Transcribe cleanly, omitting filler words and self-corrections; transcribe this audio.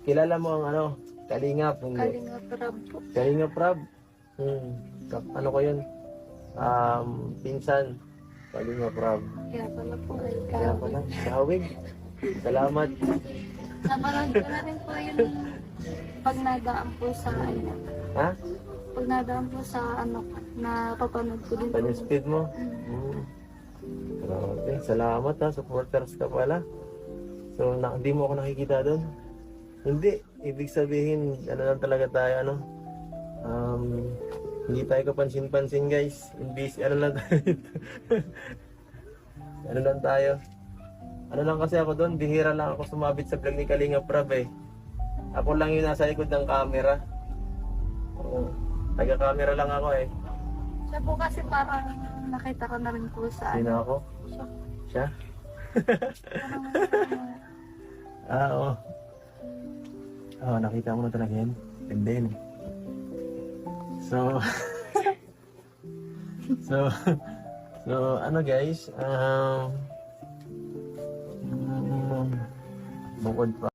Kilala mo ang ano, Kalingap. Kalingap Rab po. Kalingap Rab. Ano ko yun? Pinsan. Kalingap Rab. Kaya pala po ay Kaya pala, sawig. Salamat. Napanood ko na rin po yung pag nadaan po sa ano. Ha? Pag nadaan po sa ano, napapanood ko din po. Panispeed mo? Grabe. Salamat ha, supporters ka pala. So, hindi mo ako nakikita doon? Hindi. Ibig sabihin, ano lang talaga tayo, ano? Hindi tayo kapansin-pansin, guys. Busy, ano lang tayo. Ano lang tayo. Ano lang kasi ako doon, bihira lang ako sumabit sa vlog ni Kalingap Rab eh. Ako lang yung nasa likod ng camera. Oo. Taga-camera lang ako eh. Siya po kasi parang nakita ko na rin po sa Sino ako? Siya. Siya? Parang, Oo. Oo, nakita mo na talaga yan. And then, so, so, ano guys, bukod pa.